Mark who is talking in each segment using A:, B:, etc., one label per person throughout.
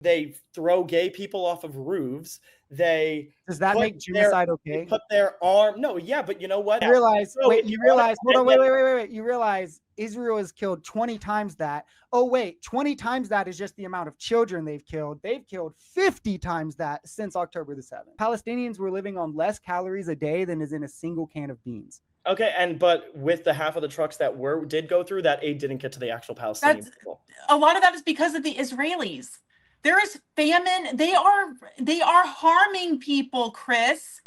A: They throw gay people off of roofs.
B: Does that make genocide okay?
A: Put their arm. No, yeah, but you know what?
B: You realize, hold on, wait. You realize Israel has killed 20 times that. Oh, wait, 20 times that is just the amount of children they've killed. They've killed 50 times that since October the 7th. Palestinians were living on less calories a day than is in a single can of beans.
A: Okay, but with the half of the trucks that did go through, that aid didn't get to the actual Palestinian people.
C: A lot of that is because of the Israelis. There is famine. They are harming people, Chris.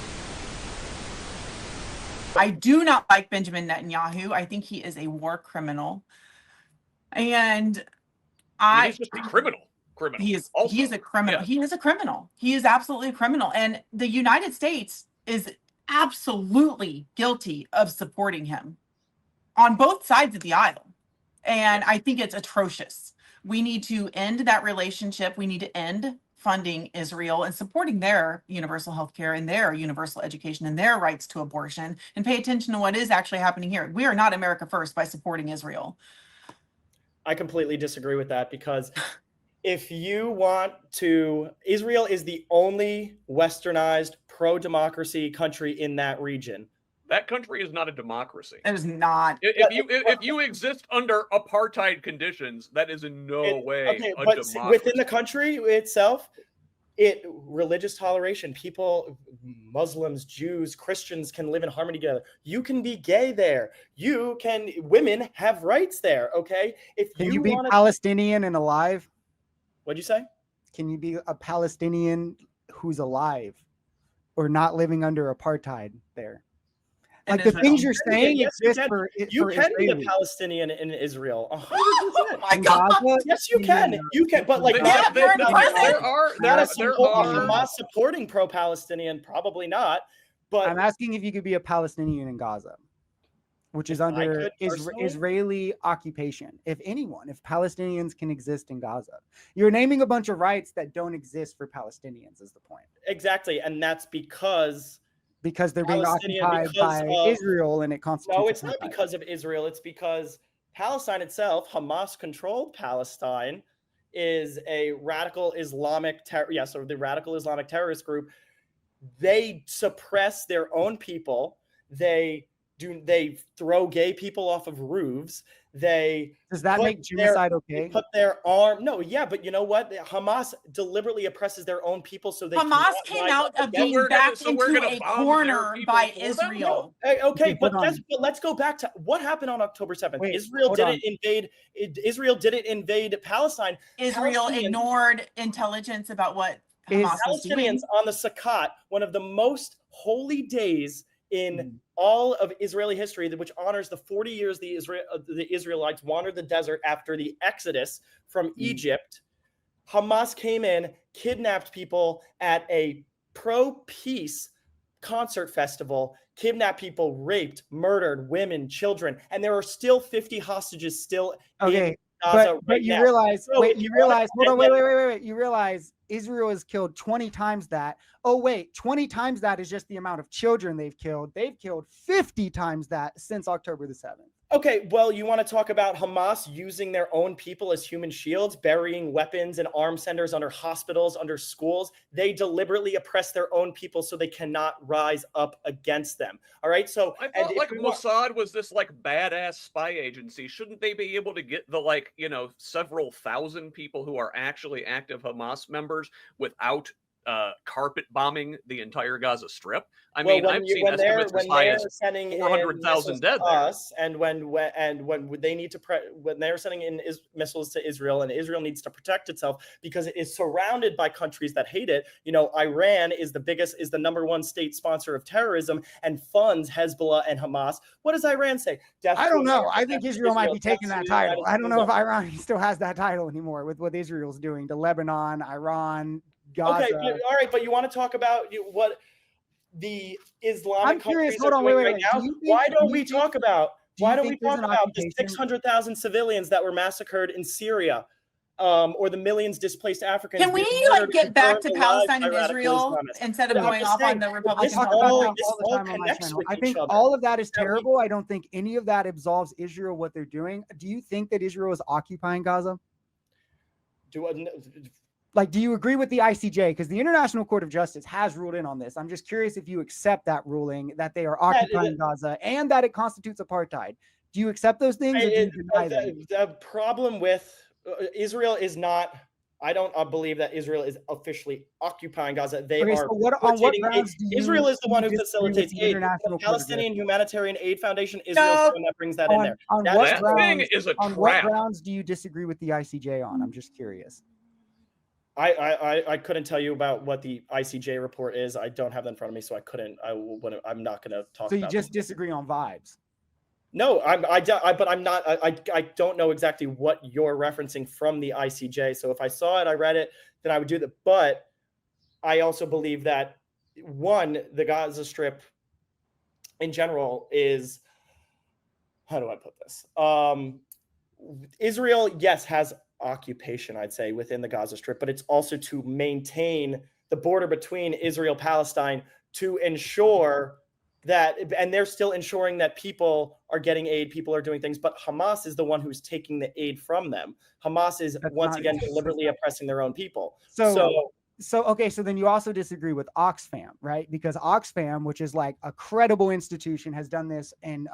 C: I do not like Benjamin Netanyahu. I think he is a war criminal. And
D: he's just a criminal.
C: He is a criminal. Yeah. He is a criminal. He is absolutely a criminal. And the United States is absolutely guilty of supporting him on both sides of the aisle. And I think it's atrocious. We need to end that relationship. We need to end funding Israel and supporting their universal health care and their universal education and their rights to abortion, and pay attention to what is actually happening here. We are not America first by supporting Israel.
A: I completely disagree with that, because if you want to, Israel is the only westernized pro-democracy country in that region.
D: That country is not a democracy.
C: It is not.
D: If you exist under apartheid conditions, that is in no way a democracy.
A: Within the country itself, religious toleration, people, Muslims, Jews, Christians can live in harmony together. You can be gay there. Women have rights there. Okay.
B: Can you be Palestinian and alive?
A: What'd you say?
B: Can you be a Palestinian who's alive or not living under apartheid there? Like the things you're saying exist for
A: you can be a Palestinian in Israel. 100%.
C: Oh my God.
A: Yes, you can. You can, but like
D: there are
A: Hamas supporting pro-Palestinian, probably not. But
B: I'm asking if you could be a Palestinian in Gaza, which is under Israeli occupation. If Palestinians can exist in Gaza, you're naming a bunch of rights that don't exist for Palestinians. Is the point?
A: Exactly, and that's because
B: they're being occupied by Israel, and it constitutes.
A: No, it's not because of Israel. It's because Palestine itself, Hamas-controlled Palestine, is a radical Islamic so the radical Islamic terrorist group. They suppress their own people. They throw gay people off of roofs.
B: Does that make genocide okay?
A: Put their arm. No, yeah, but you know what? Hamas deliberately oppresses their own people, so they
C: Hamas came out of being backed into a corner by Israel.
A: No. Okay, but let's go back to what happened on October 7th. Israel didn't invade Palestine.
C: Israel ignored intelligence about what Hamas was doing.
A: Palestinians on the Sukkot, one of the most holy days in all of Israeli history, which honors the 40 years the Israelites wandered the desert after the Exodus from Egypt. Hamas came in, kidnapped people at a pro-peace concert festival, kidnapped people, raped, murdered women, children, and there are still 50 hostages still in Gaza
B: but you realize, you realize Israel has killed 20 times that. Oh, wait, 20 times that is just the amount of children they've killed. They've killed 50 times that since October the 7th.
A: Okay, well, you want to talk about Hamas using their own people as human shields, burying weapons and arms centers under hospitals, under schools. They deliberately oppress their own people so they cannot rise up against them. All right, so
D: I thought Mossad was this badass spy agency. Shouldn't they be able to get the several thousand people who are actually active Hamas members without carpet bombing the entire Gaza Strip? I've seen estimates as high as 400,000 dead there.
A: And when they're sending in missiles to Israel, and Israel needs to protect itself because it is surrounded by countries that hate it. Iran is the number one state sponsor of terrorism and funds Hezbollah and Hamas. What does Iran say?
B: I don't know. I think Israel might be taking that title. I don't know if Iran still has that title anymore with what Israel's doing to Lebanon, Iran, Gaza.
A: Okay, all right, but you want to talk about what the Islamic countries are doing right now? Why don't we talk about the 600,000 civilians that were massacred in Syria, or the millions displaced Africans?
C: Can we get back to Palestine and Israel instead of going off on the Republican?
B: I think all of that is terrible. I don't think any of that absolves Israel what they're doing. Do you think that Israel is occupying Gaza? Like, do you agree with the ICJ? Because the International Court of Justice has ruled in on this. I'm just curious if you accept that ruling that they are occupying Gaza and that it constitutes apartheid. Do you accept those things, or do you deny them?
A: The problem with Israel is not. I don't believe that Israel is officially occupying Gaza. They
B: Okay,
A: are.
B: so on what grounds do you,
A: Israel is the one who
B: disagree with
A: facilitates
B: the
A: aid.
B: International
A: The
B: Court of
A: Palestinian
B: Justice?
A: Humanitarian Aid Foundation, Israel is the one that brings that in there.
B: On
A: That
B: what
D: That
B: grounds?
D: thing is a
B: On what
D: trap.
B: grounds do you disagree with the ICJ on? I'm just curious.
A: I couldn't tell you about what the ICJ report is. I don't have that in front of me, so I couldn't. I'm not going to talk.
B: So you
A: about
B: just disagree on vibes?
A: No, but I'm not. I don't know exactly what you're referencing from the ICJ. So if I saw it, I read it, then I would do that. But I also believe that the Gaza Strip in general is, how do I put this? Israel, yes, has occupation, I'd say, within the Gaza Strip, but it's also to maintain the border between Israel, Palestine, to ensure that, and they're still ensuring that people are getting aid, people are doing things, but Hamas is the one who's taking the aid from them. Hamas is once again deliberately oppressing their own people.
B: So okay, so then you also disagree with Oxfam, right? Because Oxfam, which is like a credible institution, has done this in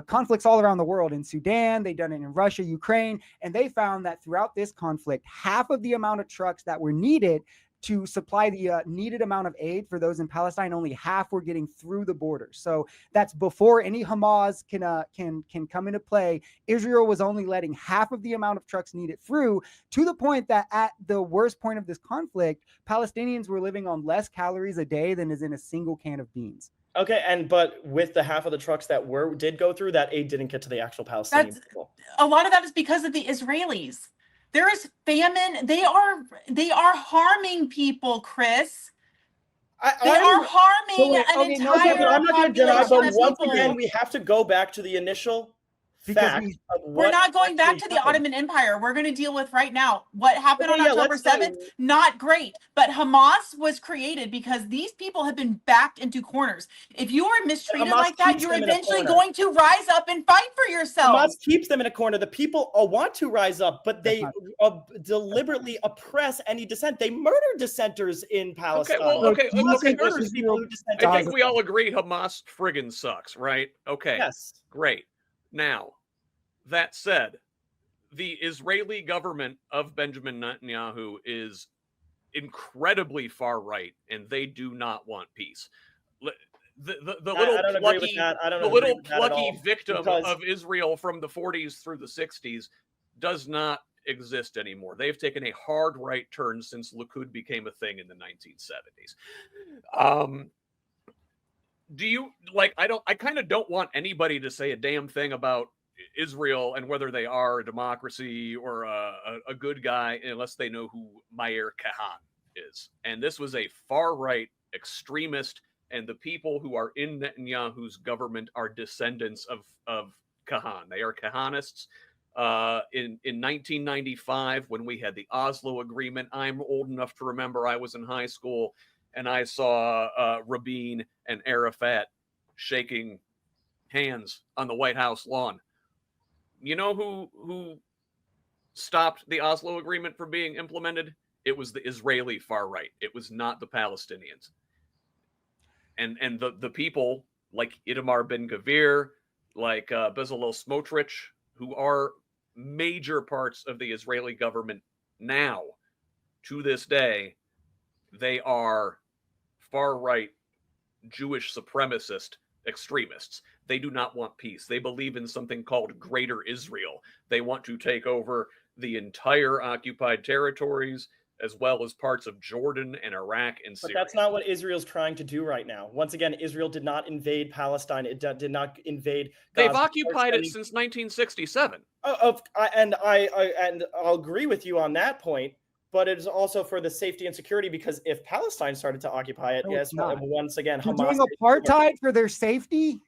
B: conflicts all around the world. In Sudan, they've done it in Russia, Ukraine, and they found that throughout this conflict, half of the amount of trucks that were needed to supply the needed amount of aid for those in Palestine, only half were getting through the border. So that's before any Hamas can come into play. Israel was only letting half of the amount of trucks needed through, to the point that at the worst point of this conflict, Palestinians were living on less calories a day than is in a single can of beans.
A: Okay, but with the half of the trucks that did go through, that aid didn't get to the actual Palestinian people.
C: A lot of that is because of the Israelis. There is famine. They are harming people, Chris. They are harming an entire
A: I'm not going to deny, but once
C: people.
A: again, we have to go back to the initial fact.
C: We're not going back to the Ottoman Empire. We're going to deal with right now. What happened on October 7th? Not great. But Hamas was created because these people have been backed into corners. If you are mistreated like that, you're eventually going to rise up and fight for yourself.
A: Hamas keeps them in a corner. The people want to rise up, but they deliberately oppress any dissent. They murder dissenters in Palestine.
D: Okay. I think we all agree Hamas friggin' sucks, right? Okay.
A: Yes.
D: Great. Now, that said, the Israeli government of Benjamin Netanyahu is incredibly far right, and they do not want peace. The little plucky victim of Israel from the 40s through the 60s does not exist anymore. They've taken a hard right turn since Likud became a thing in the 1970s. Do you I kind of don't want anybody to say a damn thing about Israel and whether they are a democracy or a good guy unless they know who Meir Kahan is. And this was a far right extremist, and the people who are in Netanyahu's government are descendants of Kahan. They are Kahanists. In 1995, when we had the Oslo Agreement, I'm old enough to remember I was in high school and I saw Rabin and Arafat shaking hands on the White House lawn. You know who stopped the Oslo Agreement from being implemented? It was the Israeli far right. It was not the Palestinians. And the people like Itamar Ben-Gvir, like Bezalel Smotrich, who are major parts of the Israeli government now, to this day, they are far right Jewish supremacist extremists. They do not want peace. They believe in something called Greater Israel. They want to take over the entire occupied territories, as well as parts of Jordan and Iraq and Syria.
A: But that's not what Israel's trying to do right now. Once again, Israel did not invade Palestine. It did not invade Gaza.
D: They've occupied it since 1967.
A: And I'll agree with you on that point. But it is also for the safety and security, because if Palestine started to occupy it, once again,
B: You're
A: Hamas
B: doing apartheid for their safety.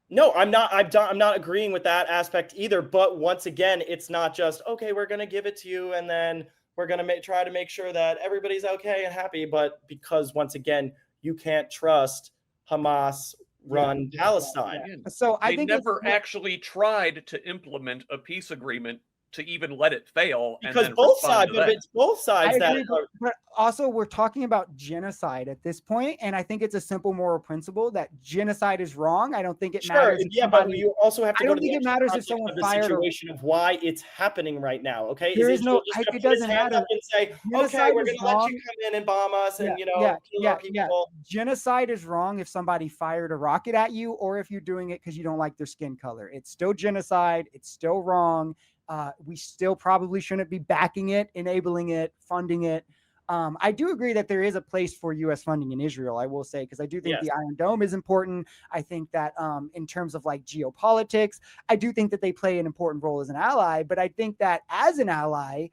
A: No, I'm not. I'm not agreeing with that aspect either. But once again, it's not just okay. We're going to give it to you, and then we're going to try to make sure that everybody's okay and happy. But because once again, you can't trust Hamas-run Palestine.
B: So I think
D: they never actually tried to implement a peace agreement to even let it fail.
A: Because
D: and then
A: both
D: respond
A: sides,
D: to that.
A: it's both sides
B: I
A: that
B: agree, but also we're talking about genocide at this point, and I think it's a simple moral principle that genocide is wrong. I don't think it matters. If
A: yeah, but you also have to
B: I
A: go
B: don't
A: to the
B: think it
A: actual
B: matters if
A: context
B: someone
A: of the
B: fired a-
A: situation of why it's happening right now. Okay,
B: There
A: is
B: is no-
A: Israel just
B: I-
A: going
B: it
A: to put his
B: doesn't
A: hands up
B: matter.
A: and say, okay,
B: Genocide
A: we're
B: is
A: going to let you
B: wrong.
A: come in and bomb us and kill our people?
B: Genocide is wrong if somebody fired a rocket at you or if you're doing it because you don't like their skin color. It's still genocide. It's still wrong. We still probably shouldn't be backing it, enabling it, funding it. I do agree that there is a place for U.S. funding in Israel, I will say, because I do think the Iron Dome is important. I think that in terms of like geopolitics, I do think that they play an important role as an ally. But I think that as an ally,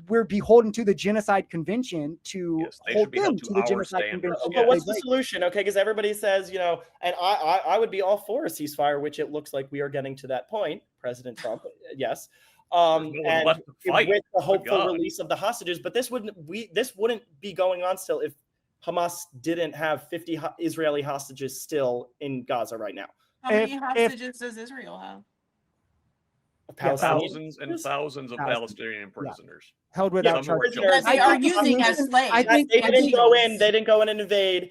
B: we're beholden to the Genocide Convention to hold them to the Genocide Convention.
A: But what's the solution? Okay, because everybody says, and I would be all for a ceasefire, which it looks like we are getting to that point. President Trump, yes. And with the hopeful release of the hostages, but this wouldn't be going on still if Hamas didn't have 50 Israeli hostages still in Gaza right now.
C: How many hostages does Israel have?
D: Thousands and thousands of Palestinian prisoners
B: held without charge.
C: That they are using as slaves.
A: I think they didn't go in. They didn't go in and invade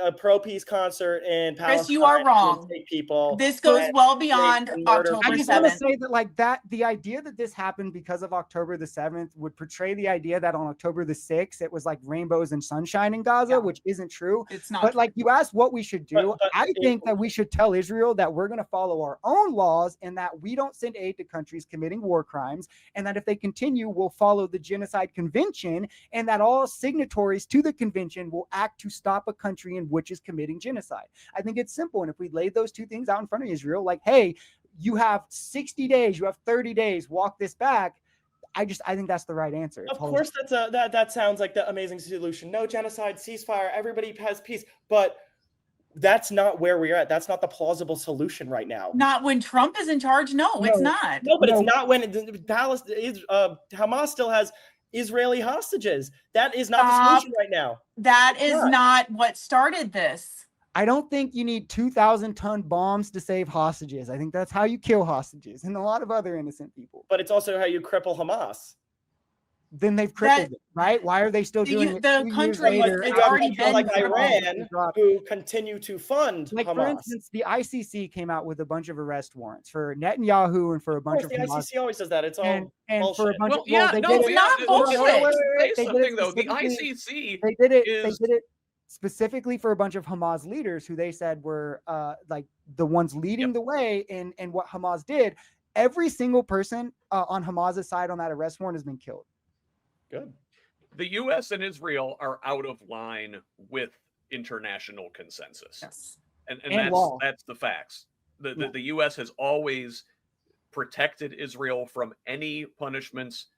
A: a pro-peace concert in Palestine.
C: Chris, you are wrong.
A: People.
C: This goes well beyond October 7th.
B: I just want to say that the idea that this happened because of October the 7th would portray the idea that on October the 6th it was like rainbows and sunshine in Gaza, which isn't true.
C: It's not.
B: But like you asked what we should do, I think that we should tell Israel that we're going to follow our own laws and that we don't send aid to countries committing war crimes, and that if they continue, we'll follow the Genocide Convention, and that all signatories to the convention will act to stop a country in which is committing genocide. I think it's simple. And if we laid those two things out in front of Israel, like, hey, you have 60 days, you have 30 days, walk this back. I think that's the right answer.
A: Of course, that sounds like the amazing solution. No genocide, ceasefire, everybody has peace. But that's not where we're at. That's not the plausible solution right now.
C: Not when Trump is in charge. No, it's not.
A: No, but it's not when Hamas still has Israeli hostages. That is not the solution right now.
C: That is not what started this.
B: I don't think you need 2,000-ton bombs to save hostages. I think that's how you kill hostages and a lot of other innocent people.
A: But it's also how you cripple Hamas.
B: Then they've crippled it, right? Why are they still doing it?
C: The country has already been
A: like Iran, who continue to fund Hamas.
B: For instance, the ICC came out with a bunch of arrest warrants for Netanyahu and for a bunch of
A: the ICC always does that. It's all
B: and
A: bullshit.
B: for a bunch of
C: it's not bullshit.
D: The ICC
B: they did it specifically for a bunch of Hamas leaders who they said were like the ones leading the way in what Hamas did. Every single person on Hamas's side on that arrest warrant has been killed.
A: Good.
D: The U.S. and Israel are out of line with international consensus.
C: Yes.
D: And that's the facts. The U.S. has always protected Israel from any punishments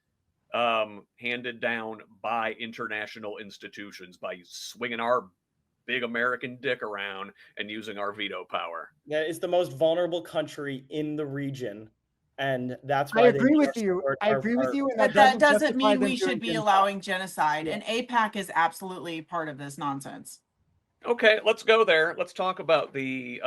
D: handed down by international institutions by swinging our big American dick around and using our veto power.
A: Yeah, it's the most vulnerable country in the region. And that's why
B: I agree with you. I agree with you.
C: But that doesn't mean we should be allowing genocide. And AIPAC is absolutely part of this nonsense.
D: Okay, let's go there. Let's talk about the